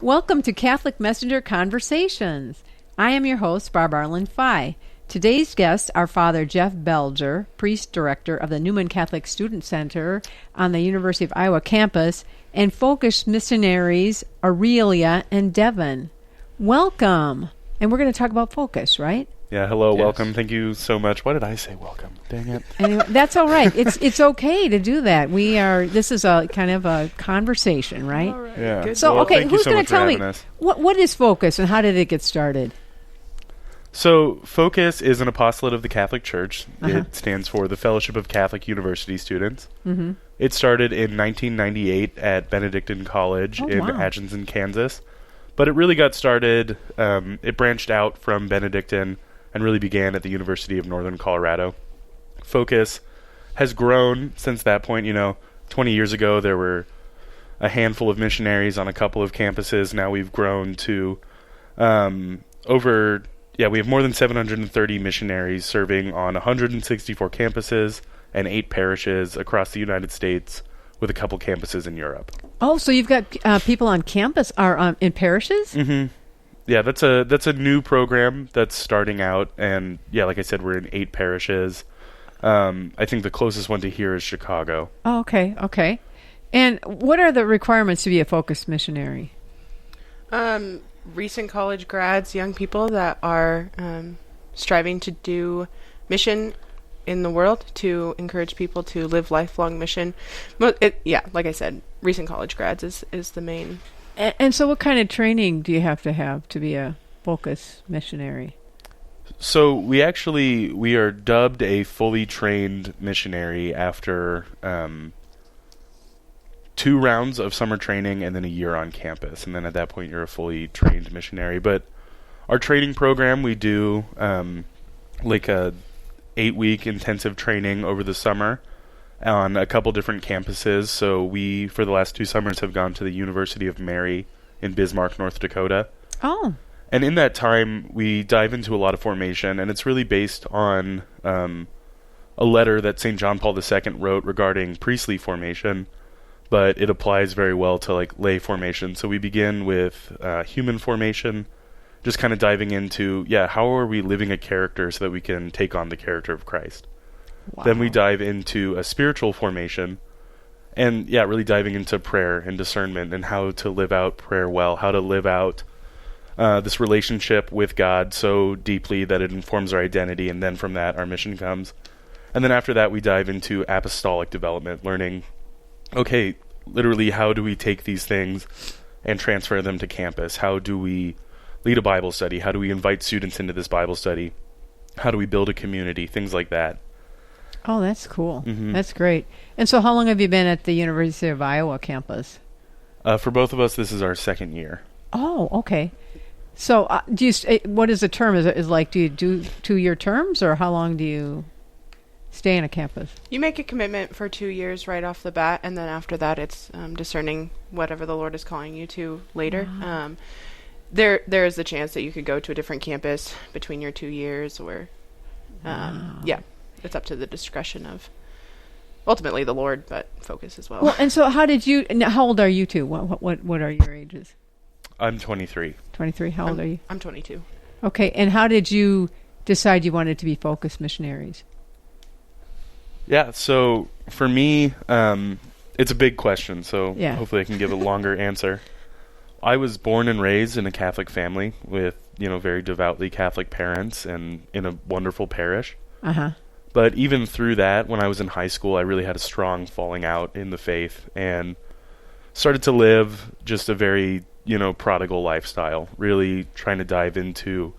Welcome to Catholic Messenger Conversations. I am your host, Barb Arlen Fye. Today's guests are Father Jeff Belger, priest director of the Newman Catholic Student Center on the University of Iowa campus, and focused missionaries Aurelia and Devon. Welcome. And we're going to talk about focus, right? Yeah, hello, welcome. Thank you so much. Why did I say welcome? Dang it. Anyway, that's all right. It's okay to do that. This is a kind of a conversation, right? All right. Yeah. Good. So, Well, okay, thank you who's so going much to for tell me having us. what is focus and how did it get started? So, Focus is an apostolate of the Catholic Church. Uh-huh. It stands for the Fellowship of Catholic University Students. Mm-hmm. It started in 1998 at Benedictine College in Atchison, Kansas. But it really got started, it branched out from Benedictine and really began at the University of Northern Colorado. Focus has grown since that point. 20 years ago there were a handful of missionaries on a couple of campuses. Now we've grown to we have more than 730 missionaries serving on 164 campuses and 8 parishes across the United States, with a couple campuses in Europe. Oh, so you've got people on campus are in parishes? Mm-hmm. Yeah, that's a new program that's starting out, and yeah, like I said, we're in 8 parishes. I think the closest one to here is Chicago. Oh, okay. And what are the requirements to be a focused missionary? Recent college grads, young people that are striving to do mission in the world, to encourage people to live lifelong mission. Like I said, recent college grads is the main. And so what kind of training do you have to be a focused missionary? So we are dubbed a fully trained missionary after 2 rounds of summer training and then a year on campus. And then at that point, you're a fully trained missionary. But our training program, we do like a 8-week intensive training over the summer on a couple different campuses. So we, for the last 2 summers, have gone to the University of Mary in Bismarck, North Dakota. Oh. And in that time, we dive into a lot of formation, and it's really based on a letter that St. John Paul II wrote regarding priestly formation, but it applies very well to like lay formation. So we begin with human formation, just kind of diving into, how are we living a character so that we can take on the character of Christ? Wow. Then we dive into a spiritual formation, and really diving into prayer and discernment and how to live out prayer well, how to live out this relationship with God so deeply that it informs our identity, and then from that our mission comes. And then after that we dive into apostolic development, learning, okay, literally how do we take these things and transfer them to campus? How do we lead a Bible study? How do we invite students into this Bible study? How do we build a community? Things like that. Oh, that's cool. Mm-hmm. That's great. And so how long have you been at the University of Iowa campus? For both of us, this is our 2nd year. Oh, okay. So what is the term? Do you do 2-year terms, or how long do you stay in a campus? You make a commitment for 2 years right off the bat, and then after that it's discerning whatever the Lord is calling you to later. Wow. There is the chance that you could go to a different campus between your 2 years, or it's up to the discretion of ultimately the Lord, but focus as well. Well, and so how old are you two? What are your ages? I'm 23. 23. How old are you? I'm 22. Okay, and how did you decide you wanted to be focused missionaries? Yeah, so for me, it's a big question, so hopefully I can give a longer answer. I was born and raised in a Catholic family with, very devoutly Catholic parents and in a wonderful parish. Uh-huh. But even through that, when I was in high school, I really had a strong falling out in the faith and started to live just a very, prodigal lifestyle, really trying to dive into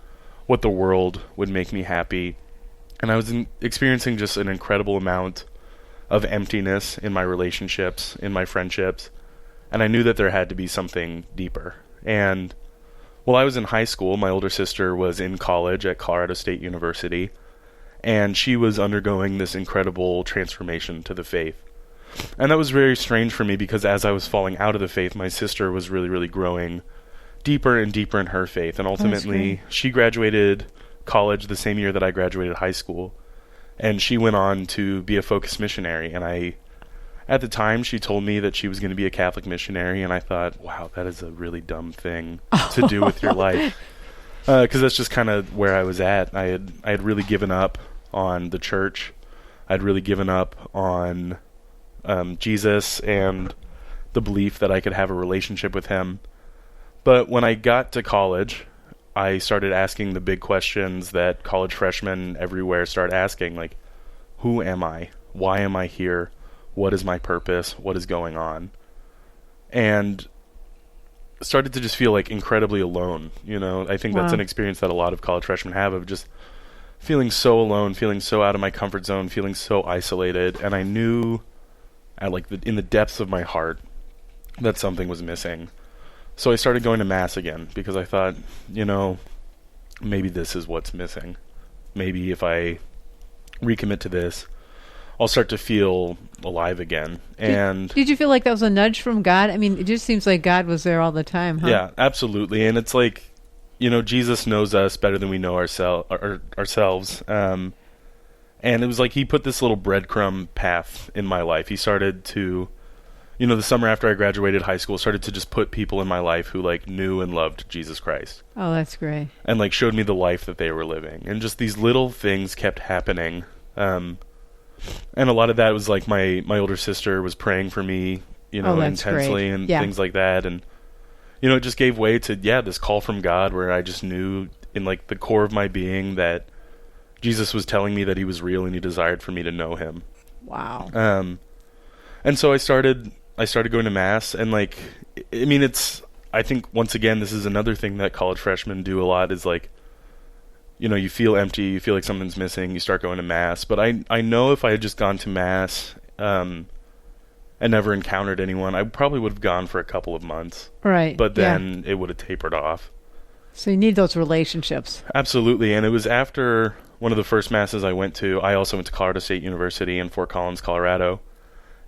what the world would make me happy. And I was experiencing just an incredible amount of emptiness in my relationships, in my friendships. And I knew that there had to be something deeper. And while I was in high school, my older sister was in college at Colorado State University, and she was undergoing this incredible transformation to the faith. And that was very strange for me, because as I was falling out of the faith, my sister was really, really growing deeper and deeper in her faith. And ultimately, she graduated college the same year that I graduated high school. And she went on to be a focused missionary. And I at the time, she told me that she was going to be a Catholic missionary, and I thought, wow, that is a really dumb thing to do with your life. Because that's just kind of where I was at. I had really given up on the church. I'd really given up on Jesus and the belief that I could have a relationship with him. But when I got to college, I started asking the big questions that college freshmen everywhere start asking, like, who am I? Why am I here? What is my purpose? What is going on? And started to just feel like incredibly alone. I think that's an experience that a lot of college freshmen have, of just feeling so alone, feeling so out of my comfort zone, feeling so isolated. And I knew in the depths of my heart that something was missing. So I started going to Mass again, because I thought, maybe this is what's missing. Maybe if I recommit to this, I'll start to feel alive again. And did you feel like that was a nudge from God? I mean, it just seems like God was there all the time, huh? Yeah, absolutely. And it's like, Jesus knows us better than we know ourselves. And it was like he put this little breadcrumb path in my life. He started to, the summer after I graduated high school, started to just put people in my life who knew and loved Jesus Christ. Oh, that's great. And showed me the life that they were living. And just these little things kept happening. And a lot of that was my older sister was praying for me, intensely, and things like that. And, it just gave way to, this call from God, where I just knew in the core of my being that Jesus was telling me that he was real and he desired for me to know him. Wow. And so I started going to Mass, and I think once again, this is another thing that college freshmen do a lot, is you feel empty, you feel like something's missing, you start going to Mass. But I know if I had just gone to Mass and never encountered anyone, I probably would have gone for a couple of months. Right. But then it would have tapered off. So you need those relationships. Absolutely. And it was after one of the first Masses I went to. I also went to Colorado State University in Fort Collins, Colorado.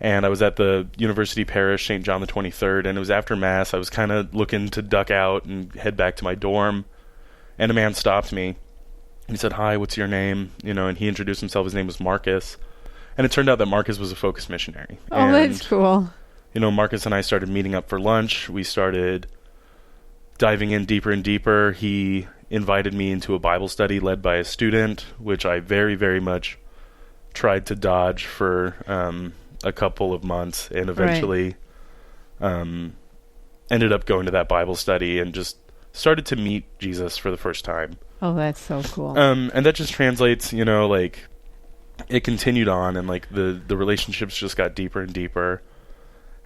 And I was at the University Parish, St. John the 23rd. And it was after Mass. I was kind of looking to duck out and head back to my dorm. And a man stopped me. He said, "Hi, what's your name?" And he introduced himself. His name was Marcus. And it turned out that Marcus was a Focus missionary. Oh, and, that's cool. Marcus and I started meeting up for lunch. We started diving in deeper and deeper. He invited me into a Bible study led by a student, which I very, very much tried to dodge for a couple of months, and eventually ended up going to that Bible study and just started to meet Jesus for the first time. Oh, that's so cool. And that just translates, it continued on, and the relationships just got deeper and deeper.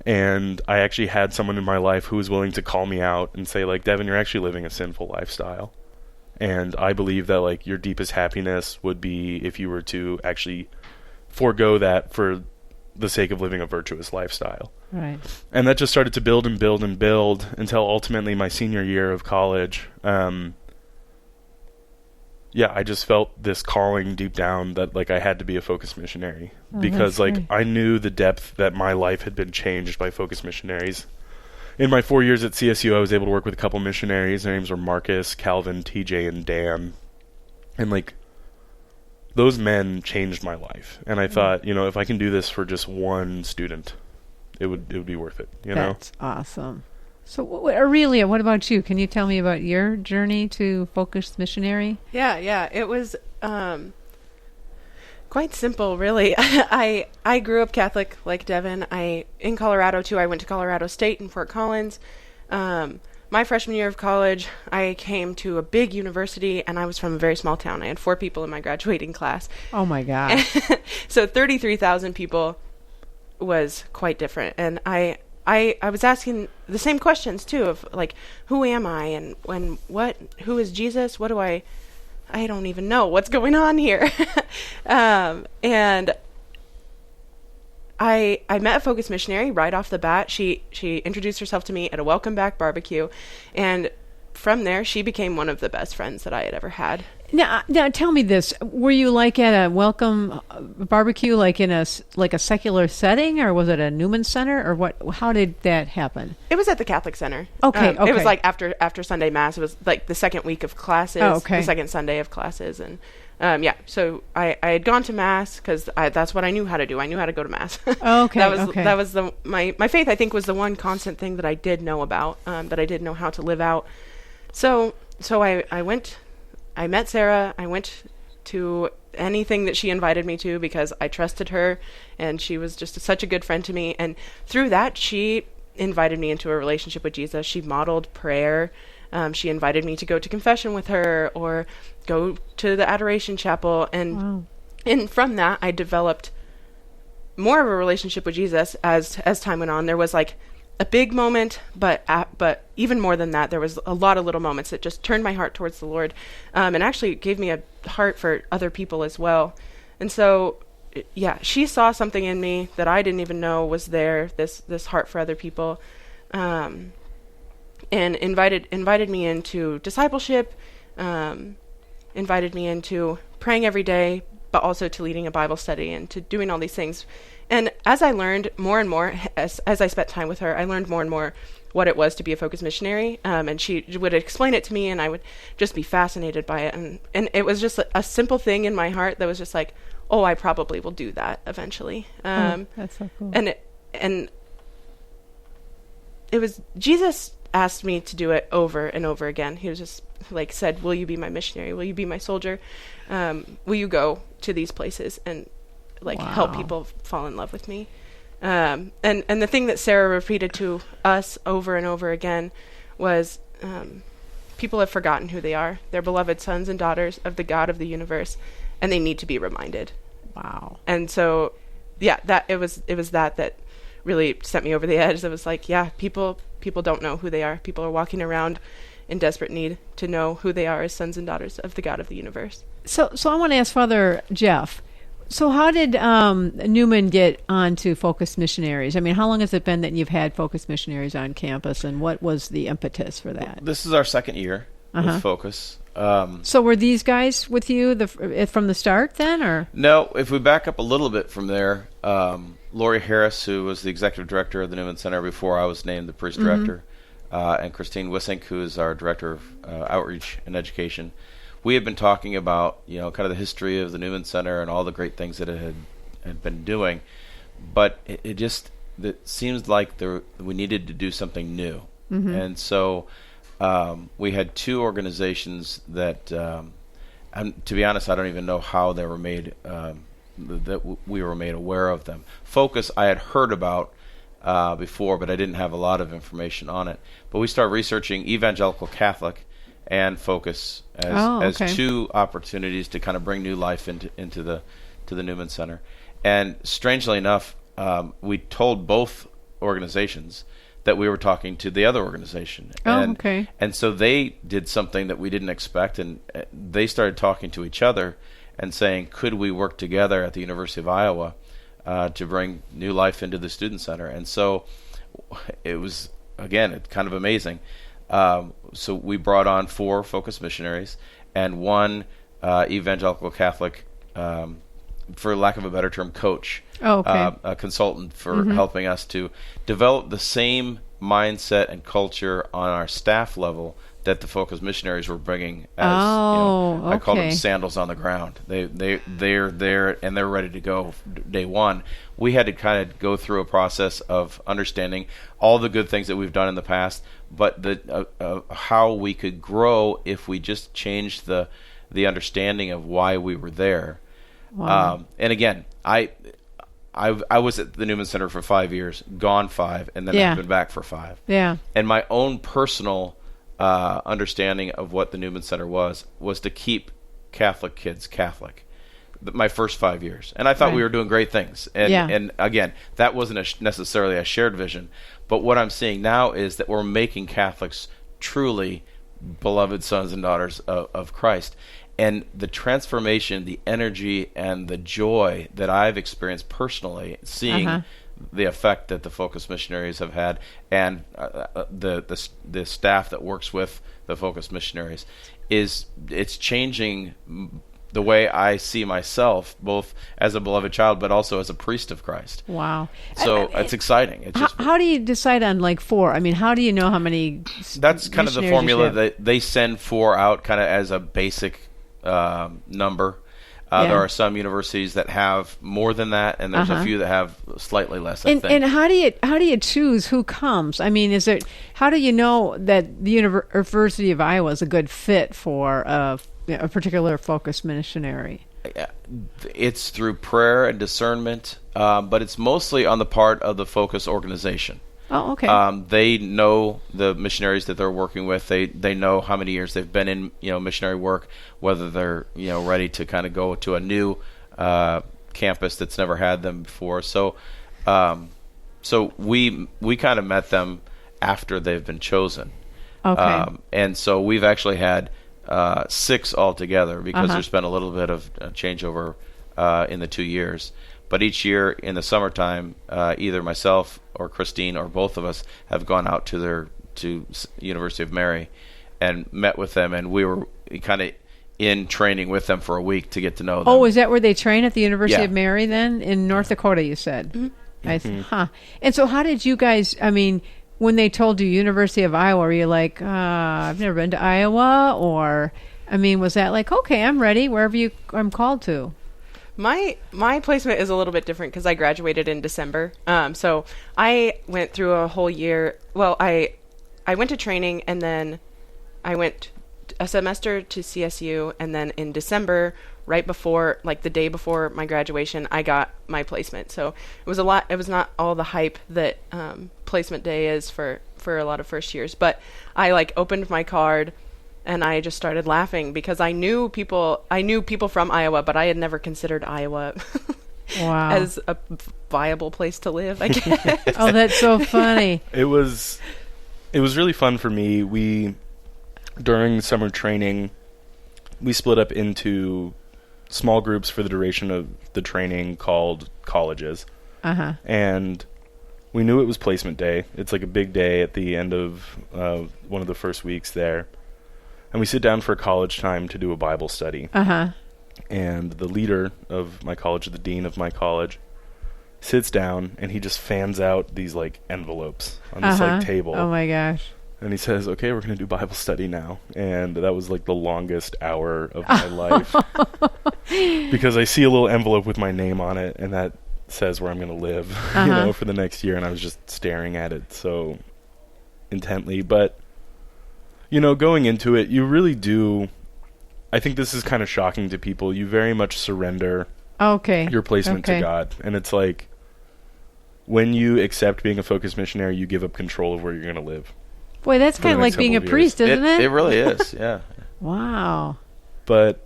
And I actually had someone in my life who was willing to call me out and say, Devin, you're actually living a sinful lifestyle. And I believe that your deepest happiness would be if you were to actually forego that for the sake of living a virtuous lifestyle. Right. And that just started to build and build and build until ultimately my senior year of college. I just felt this calling deep down that I had to be a Focus missionary, because I knew the depth that my life had been changed by Focus missionaries. In my 4 years at CSU, I was able to work with a couple missionaries. Their names were Marcus, Calvin, TJ, and Dan. And those men changed my life. And I thought, if I can do this for just one student, it would be worth it. That's awesome. So, Aurelia, what about you? Can you tell me about your journey to Focus Missionary? Yeah. It was quite simple, really. I grew up Catholic like Devin. In Colorado, too. I went to Colorado State in Fort Collins. My freshman year of college, I came to a big university, and I was from a very small town. I had 4 people in my graduating class. Oh, my God. So 33,000 people was quite different. And I was asking the same questions too, of who am I, and who is Jesus? What do I don't even know what's going on here. And I met a Focus missionary right off the bat. She introduced herself to me at a welcome back barbecue, and from there she became one of the best friends that I had ever had. Now tell me this. Were you at a welcome barbecue in a secular setting, or was it a Newman Center, or what? How did that happen? It was at the Catholic Center. Okay. It was after Sunday Mass. It was the second week of classes. Oh, okay. The second Sunday of classes, and So I had gone to Mass because that's what I knew how to do. I knew how to go to Mass. Oh, okay. That was my faith, I think, was the one constant thing that I did know about, that I did know how to live out. So I met Sarah. I went to anything that she invited me to because I trusted her, and she was just such a good friend to me. And through that, she invited me into a relationship with Jesus. She modeled prayer. She invited me to go to confession with her or go to the Adoration Chapel. And from that, I developed more of a relationship with Jesus as time went on. There was like a big moment, but even more than that, there was a lot of little moments that just turned my heart towards the Lord, and actually gave me a heart for other people as well. And so, yeah, she saw something in me that I didn't even know was there, this heart for other people, and invited me into discipleship, invited me into praying every day, but also to leading a Bible study and to doing all these things. And as I learned more and more, as I spent time with her, I learned more and more what it was to be a focused missionary. And she would explain it to me, and I would just be fascinated by it. And it was just a simple thing in my heart that was just like, oh, I probably will do that eventually. That's so cool. And it was, Jesus asked me to do it over and over again. He was just like, said, will you be my missionary? Will you be my soldier? Will you go to these places and help people fall in love with me? And the thing that Sarah repeated to us over and over again was, people have forgotten who they are. They're beloved sons and daughters of the God of the universe, and they need to be reminded. Wow. And so, yeah, it was that really sent me over the edge. It was like, yeah, people don't know who they are. People are walking around in desperate need to know who they are as sons and daughters of the God of the universe. So I want to ask Father Jeff, so how did Newman get onto Focused Missionaries? I mean, how long has it been that you've had Focused Missionaries on campus, and what was the impetus for that? This is our second year with Focus. So were these guys with you from the start then, or? No, if we back up a little bit from there, Lori Harris, who was the executive director of the Newman Center before I was named the priest director, and Christine Wissink, who is our director of outreach and education, we had been talking about, kind of the history of the Newman Center and all the great things that it had been doing, but it seems like we needed to do something new, and so we had two organizations that, to be honest, I don't even know how they were made. That we were made aware of them. Focus I had heard about before, but I didn't have a lot of information on it. But we started researching Evangelical Catholic and Focus as two opportunities to kind of bring new life into the Newman Center. And strangely enough, we told both organizations that we were talking to the other organization. And so they did something that we didn't expect, and they started talking to each other and saying, could we work together at the University of Iowa to bring new life into the Student Center? And so it was, again, it's kind of amazing. So we brought on 4 focused missionaries and 1 evangelical Catholic, for lack of a better term, coach, a consultant for helping us to develop the same mindset and culture on our staff level that the focused missionaries were bringing as, I call them sandals on the ground. They're there and they're ready to go day one. We had to kind of go through a process of understanding all the good things that we've done in the past, but how we could grow if we just changed the understanding of why we were there. Wow. And again, I was at the Newman Center for 5 years, gone 5, and then I've been back for 5. Yeah. And my own personal understanding of what the Newman Center was to keep Catholic kids Catholic. My first 5 years, and I thought we were doing great things. And again, that wasn't necessarily a shared vision. But what I'm seeing now is that we're making Catholics truly beloved sons and daughters of Christ. And the transformation, the energy, and the joy that I've experienced personally, seeing the effect that the focused missionaries have had, and the staff that works with the focused missionaries, it's changing the way I see myself, both as a beloved child, but also as a priest of Christ. Wow! So it's exciting. It's just, how do you decide on 4? I mean, how do you know how many? That's kind of the formula that they send 4 out, kind of as a basic number. There are some universities that have more than that, and there's a few that have slightly less. I think. And how do you choose who comes? I mean, how do you know that the University of Iowa is a good fit for a particular focus missionary? It's through prayer and discernment, but it's mostly on the part of the Focus organization. Oh, okay. They know the missionaries that they're working with. They know how many years they've been in missionary work, whether they're ready to kind of go to a new campus that's never had them before. So we kind of met them after they've been chosen. Okay. And so we've actually had 6 altogether because there's been a little bit of changeover in the 2 years. But each year in the summertime, either myself or Christine or both of us have gone out to University of Mary and met with them, and we were kind of in training with them for a week to get to know them. Oh, is that where they train at the University Yeah. of Mary then? In North Dakota, you said? Mm-hmm. And so how did you guys, I mean, when they told you University of Iowa, were you like, I've never been to Iowa? Or, I mean, was that like, okay, I'm ready, wherever I'm called to? My placement is a little bit different because I graduated in December. So I went through a whole year. Well, I went to training, and then I went a semester to CSU, and then in December, right before, like the day before my graduation, I got my placement. So it was a lot. It was not all the hype that placement day is for a lot of first years. But I opened my card, and I just started laughing because I knew people from Iowa, but I had never considered Iowa Wow. as a viable place to live, I guess. Oh, that's so funny. It was really fun for me. During summer training, we split up into small groups for the duration of the training called colleges. And we knew it was placement day. It's like a big day at the end of one of the first weeks there. And we sit down for college time to do a Bible study. And the leader of my college, the dean of my college, sits down and he just fans out these envelopes on this table. Oh my gosh. And he says, okay, we're going to do Bible study now. And that was the longest hour of my life. Because I see a little envelope with my name on it, and that says where I'm going to live, for the next year. And I was just staring at it so intently. But, going into it, you really do. I think this is kind of shocking to people. You very much surrender your placement to God. And it's like, when you accept being a focused missionary, you give up control of where you're going to live. Boy, that's kind of like being a priest, isn't it? It really is, yeah. Wow. But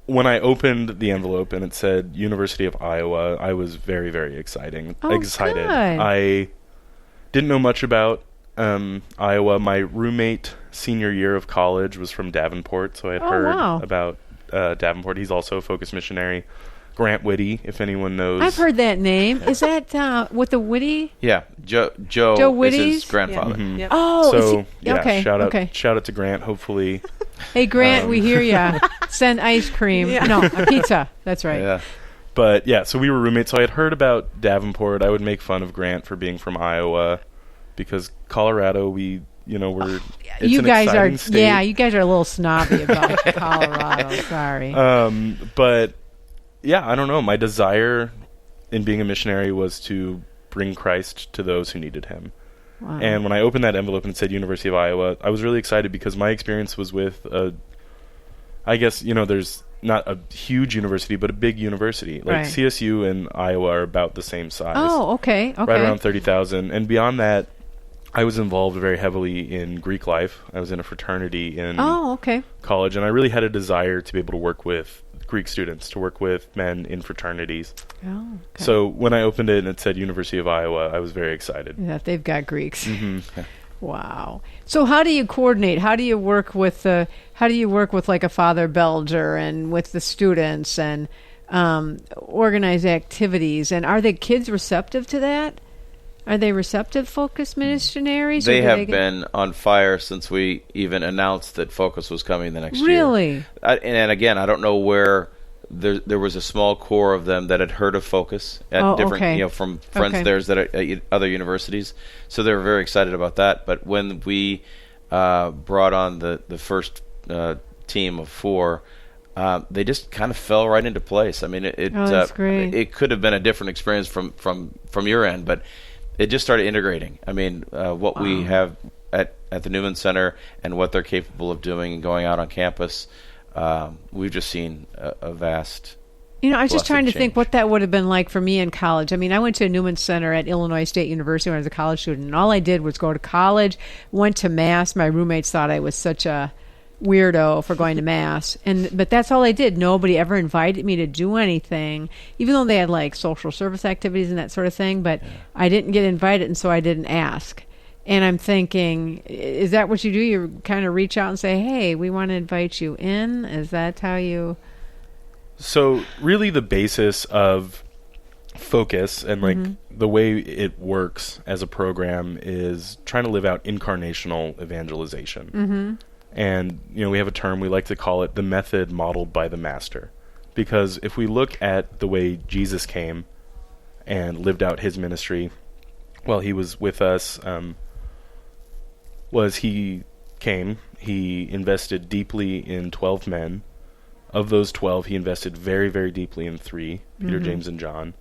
when I opened the envelope and it said University of Iowa, I was very, very excited. Good. I didn't know much about Iowa. My roommate, senior year of college, was from Davenport, so I had heard about Davenport. He's also a focused missionary. Grant Whitty, if anyone knows. I've heard that name. Is that with the Whitty? Yeah, Joe Whitty's? is his grandfather. Yeah. Yep. Oh, So, okay. Shout out to Grant, hopefully. Hey, Grant, we hear ya. Send ice cream. Yeah. No, a pizza. That's right. Yeah. But, yeah, so we were roommates. So I had heard about Davenport. I would make fun of Grant for being from Iowa because Colorado, we're... it's You an guys are, exciting state. you guys are a little snobby about Colorado. Sorry. But... yeah, I don't know. My desire in being a missionary was to bring Christ to those who needed him. Wow. And when I opened that envelope and it said University of Iowa, I was really excited because my experience was with I guess, there's not a huge university, but a big university. Like CSU and Iowa are about the same size. Oh, okay. Right around 30,000. And beyond that, I was involved very heavily in Greek life. I was in a fraternity in college, and I really had a desire to be able to work with Greek students, to work with men in fraternities. Oh, okay. So when I opened it and it said University of Iowa, I was very excited. Yeah, they've got Greeks. Mm-hmm. Wow. So how do you coordinate? How do you work with like a Father Belger and with the students and organize activities? And are the kids receptive to that? Are they receptive Focus missionaries? They have been on fire since we even announced that Focus was coming the next year. Really? And again, I don't know where there was a small core of them that had heard of Focus at different, from friends of theirs that are at other universities. So they were very excited about that. But when we brought on the first team of 4, they just kind of fell right into place. I mean, that's great. It could have been a different experience from your end, but it just started integrating. I mean, what we have at the Newman Center and what they're capable of doing and going out on campus, we've just seen a vast. I was just trying to think change. what that would have been like for me in college. I mean, I went to Newman Center at Illinois State University when I was a college student, and all I did was go to college, went to Mass. My roommates thought I was such a weirdo for going to Mass, but that's all I did. Nobody ever invited me to do anything, even though they had like social service activities and that sort of thing, but I didn't get invited, and so I didn't ask. And I'm thinking, is that what you do? You kind of reach out and say, hey, we want to invite you in? Is that how you... So really the basis of Focus and like the way it works as a program is trying to live out incarnational evangelization. And, we have a term, we like to call it the method modeled by the master. Because if we look at the way Jesus came and lived out his ministry while he was with us, he invested deeply in 12 men. Of those 12, he invested very, very deeply in 3, Peter, James, and John.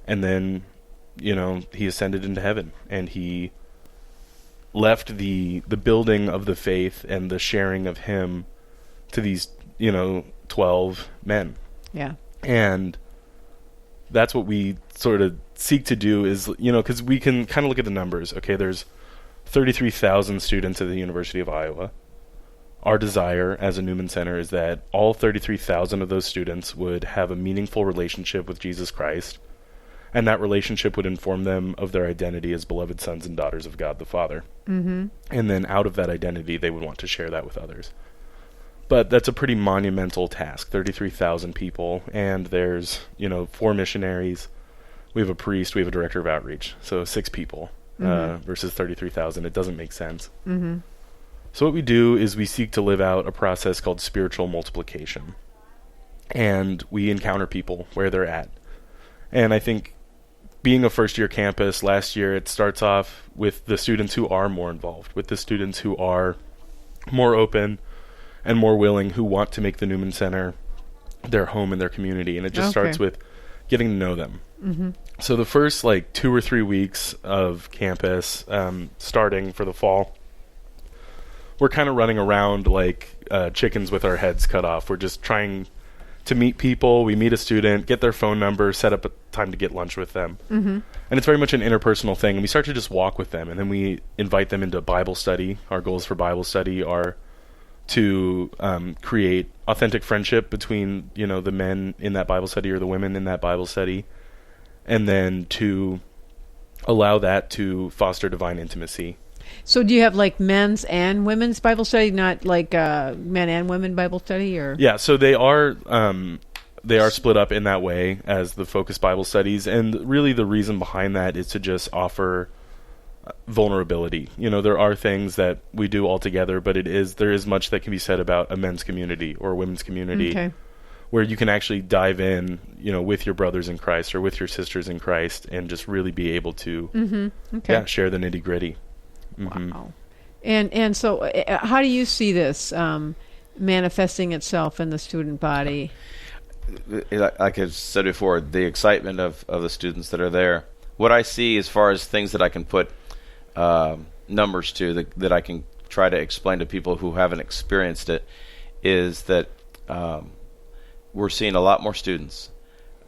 And then, he ascended into heaven, and he left the building of the faith and the sharing of him to these, 12 men. Yeah. And that's what we sort of seek to do is, because we can kind of look at the numbers. Okay, there's 33,000 students at the University of Iowa. Our desire as a Newman Center is that all 33,000 of those students would have a meaningful relationship with Jesus Christ, and that relationship would inform them of their identity as beloved sons and daughters of God the Father. And then out of that identity, they would want to share that with others. But that's a pretty monumental task, 33,000 people, and there's, 4 missionaries. We have a priest, we have a director of outreach, so 6 people versus 33,000. It doesn't make sense. So what we do is we seek to live out a process called spiritual multiplication. And we encounter people where they're at. And I think being a first-year campus, last year it starts off with the students who are more involved, with the students who are more open and more willing, who want to make the Newman Center their home and their community. And it just starts with getting to know them. So the first 2 or 3 weeks of campus, starting for the fall, we're kind of running around like chickens with our heads cut off. We're just trying to meet people. We meet a student, get their phone number, set up a time to get lunch with them. And it's very much an interpersonal thing. And we start to just walk with them. And then we invite them into Bible study. Our goals for Bible study are to create authentic friendship between, the men in that Bible study or the women in that Bible study. And then to allow that to foster divine intimacy. So do you have men's and women's Bible study, not men and women Bible study, or? Yeah, so they are split up in that way as the Focus Bible studies, and really the reason behind that is to just offer vulnerability. There are things that we do all together, but there is much that can be said about a men's community or a women's community, where you can actually dive in, with your brothers in Christ or with your sisters in Christ, and just really be able to share the nitty-gritty. Wow. And so how do you see this manifesting itself in the student body? Like I said before, the excitement of the students that are there. What I see as far as things that I can put numbers to, that I can try to explain to people who haven't experienced it, is that we're seeing a lot more students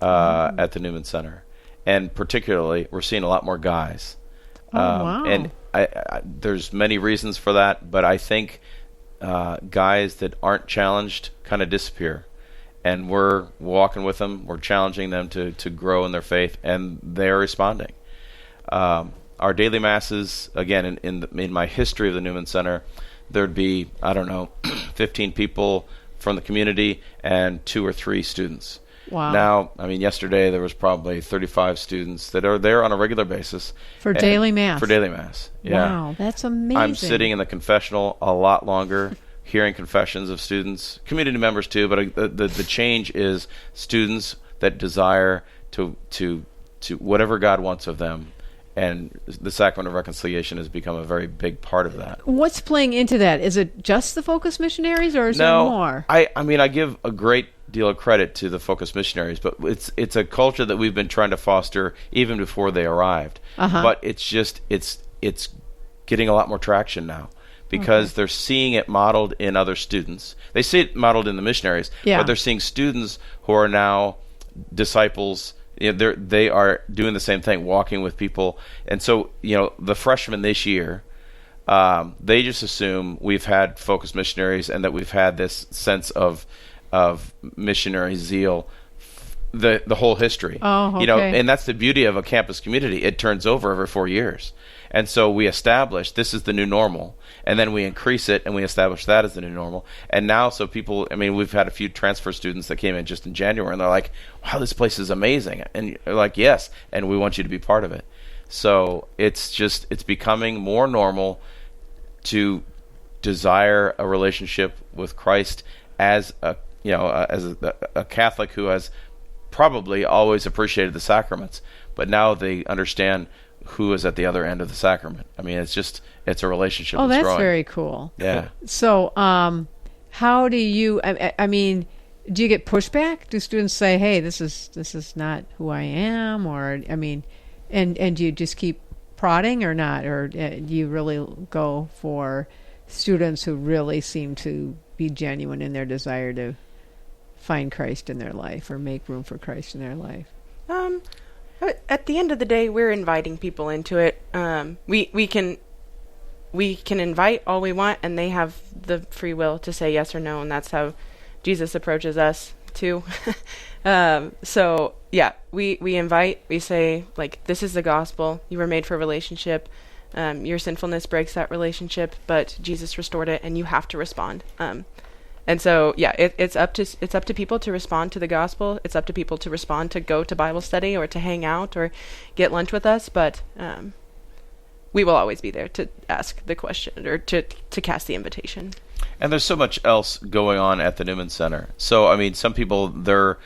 at the Newman Center. And particularly, we're seeing a lot more guys. Wow. And there's many reasons for that, but I think guys that aren't challenged kind of disappear. And we're walking with them, we're challenging them to grow in their faith, and they're responding. Our daily masses, again, in my history of the Newman Center, there'd be, 15 people from the community and 2 or 3 students. Wow. Now, yesterday there was probably 35 students that are there on a regular basis. For daily mass? For daily mass, yeah. Wow, that's amazing. I'm sitting in the confessional a lot longer, hearing confessions of students, community members too, but the change is students that desire to whatever God wants of them, And the sacrament of reconciliation has become a very big part of that. What's playing into that? Is it just the Focus Missionaries, or is there more? I mean, I give a great deal of credit to the Focus Missionaries, but it's a culture that we've been trying to foster even before they arrived. But it's getting a lot more traction now, because they're seeing it modeled in other students. They see it modeled in the missionaries, but they're seeing students who are now disciples. They are doing the same thing, walking with people. And so, the freshmen this year, they just assume we've had Focus Missionaries and that we've had this sense of missionary zeal the whole history. And that's the beauty of a campus community. It turns over every 4 years. And so we establish this is the new normal, and then we increase it, and we establish that as the new normal. And now, so people, we've had a few transfer students that came in just in January, and they're like, wow, this place is amazing. And you're like, yes, and we want you to be part of it. So it's becoming more normal to desire a relationship with Christ as a Catholic who has probably always appreciated the sacraments, but now they understand who is at the other end of the sacrament. It's a relationship. Oh, that's growing. Very cool. Yeah. So, how do you? Do you get pushback? Do students say, "Hey, this is not who I am," or and do you just keep prodding or not, or do you really go for students who really seem to be genuine in their desire to find Christ in their life or make room for Christ in their life? At the end of the day, we're inviting people into it. We can invite all we want, and they have the free will to say yes or no, and that's how Jesus approaches us too. So yeah, we invite. We say, like, this is the gospel. You were made for a relationship. Your sinfulness breaks that relationship, but Jesus restored it, and you have to respond. And so, yeah, it's up to people to respond to the gospel. It's up to people to respond, to go to Bible study or to hang out or get lunch with us. But we will always be there to ask the question or to cast the invitation. And there's so much else going on at the Newman Center. So, some people, their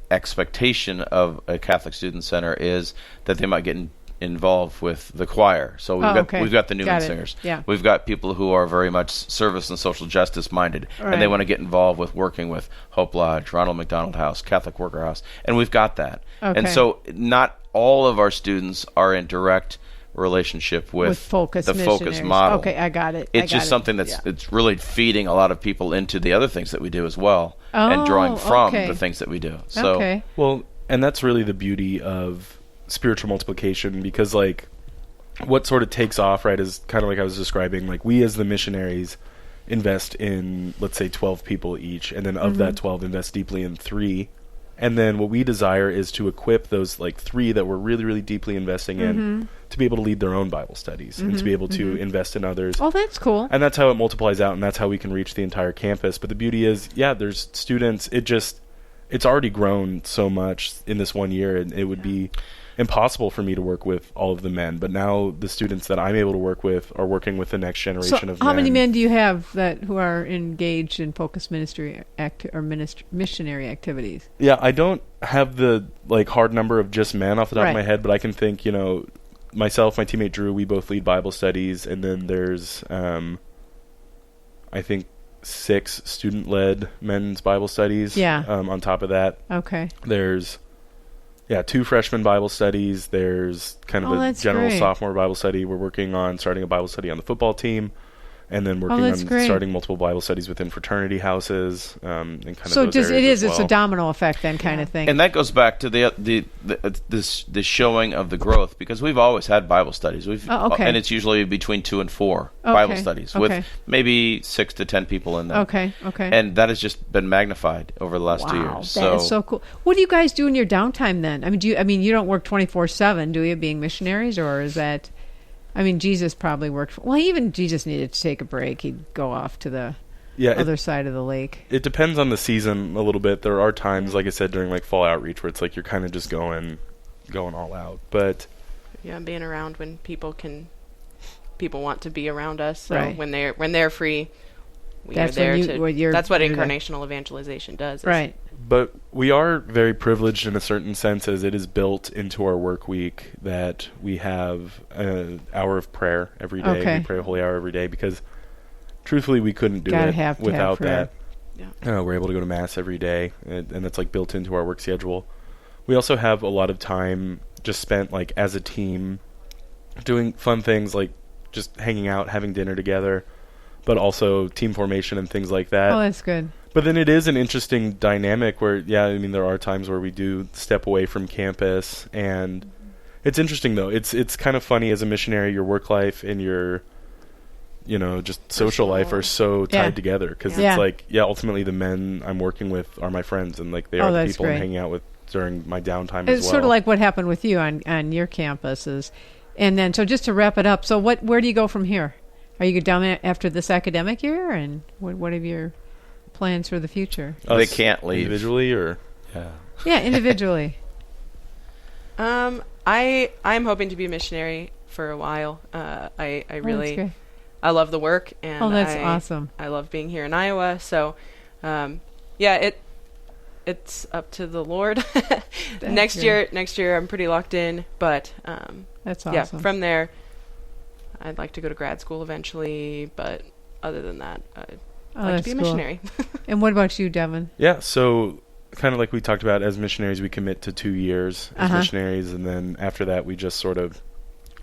expectation of a Catholic Student Center is that they might get involved with the choir. So we've got the Newman Singers. Yeah. We've got people who are very much service and social justice minded, and they want to get involved with working with Hope Lodge, Ronald McDonald House, Catholic Worker House, and we've got that. Okay. And so not all of our students are in direct relationship with Focus the Focus model. Okay, I got it. It's just something that's it's really feeding a lot of people into the other things that we do as well, and drawing from the things that we do. So well, and that's really the beauty of spiritual multiplication, because what sort of takes off, right, is kind of like I was describing, we as the missionaries invest in, let's say, 12 people each, and then of that 12 invest deeply in 3, and then what we desire is to equip those 3 that we're really, really deeply investing in to be able to lead their own Bible studies and to be able to invest in others. Oh, that's cool. And that's how it multiplies out, and that's how we can reach the entire campus. But the beauty is, there's students, it's already grown so much in this 1 year, and it would be impossible for me to work with all of the men, but now the students that I'm able to work with are working with the next generation of men. How many men do you have who are engaged in Focus ministry missionary activities? Yeah, I don't have the hard number of just men off the top of my head, but I can think, myself, my teammate Drew, we both lead Bible studies, and then there's I think 6 student-led men's Bible studies. On top of that, there's 2 freshman Bible studies. There's kind of a general sophomore Bible study. We're working on starting a Bible study on the football team, and then working on starting multiple Bible studies within fraternity houses. And kind of those areas as well. It's a domino effect then, kind of thing. And that goes back to the showing of the growth, because we've always had Bible studies. And it's usually between 2 and 4 Bible studies with maybe 6 to 10 people in them. Okay. And that has just been magnified over the last 2 years. That is so cool. What do you guys do in your downtime then? You don't work 24/7, do you, being missionaries, or is that? Jesus probably worked. Even Jesus needed to take a break. He'd go off to the other side of the lake. It depends on the season a little bit. There are times, like I said, during fall outreach, where it's you're kind of just going all out. But being around when people want to be around us. So when they're free, we are there. That's what incarnational evangelization does. Right. But we are very privileged in a certain sense, as it is built into our work week that we have an hour of prayer every day. Okay. We pray a holy hour every day because, truthfully, we couldn't do Gotta it have to without have prayer. that. Yeah. We're able to go to Mass every day, and that's like built into our work schedule. We also have a lot of time just spent like as a team doing fun things like just hanging out, having dinner together, but also team formation and things like that. Oh, that's good. But then it is an interesting dynamic where, yeah, I mean, there are times where we do step away from campus, and it's interesting, though. It's kind of funny as a missionary, your work life and your, just social life are so tied together, because it's like, ultimately the men I'm working with are my friends, and like they are the people I'm hanging out with during my downtime as well. It's sort of like what happened with you on your campuses. And then, so just to wrap it up, so where do you go from here? Are you down there after this academic year, and what have your plans for the future? They can't leave individually, or yeah, individually. I'm hoping to be a missionary for a while. I really I love the work, and that's awesome. I love being here in Iowa. So it's up to the Lord. Next year I'm pretty locked in, but that's awesome. Yeah, from there I'd like to go to grad school eventually, but other than that, I'd like to be a missionary. And what about you, Devin? Yeah, so kind of like we talked about, as missionaries, we commit to 2 years as missionaries, and then after that, we just sort of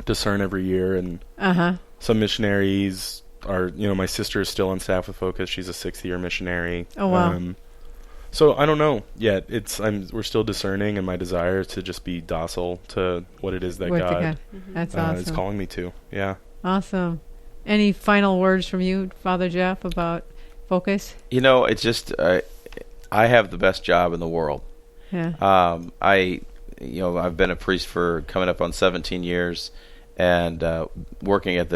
discern every year. And some missionaries are, my sister is still on staff with Focus. She's a 6th-year missionary. Oh, wow. So I don't know yet. We're still discerning, and my desire is to just be docile to what it is that God That's awesome. is calling me to. Yeah. Awesome. Any final words from you, Father Jeff, about Focus? It's just I have the best job in the world. Yeah. I've been a priest for coming up on 17 years, and working at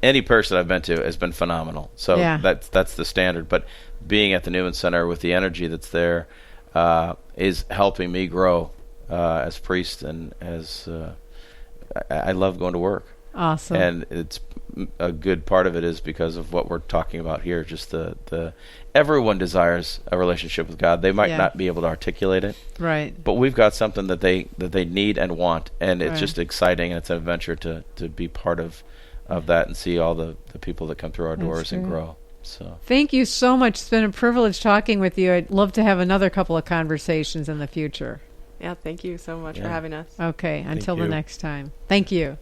any parish that I've been to has been phenomenal. So that's the standard. But being at the Newman Center with the energy that's there is helping me grow as priest, and as I love going to work. Awesome. And it's a good part of it is because of what we're talking about here. Just the everyone desires a relationship with God. They might not be able to articulate it, right? But we've got something that they need and want, and it's just exciting, and it's an adventure to be part of that and see all the people that come through our doors and grow. So thank you so much. It's been a privilege talking with you. I'd love to have another couple of conversations in the future. Yeah, thank you so much for having us. Okay, until the next time. Thank you.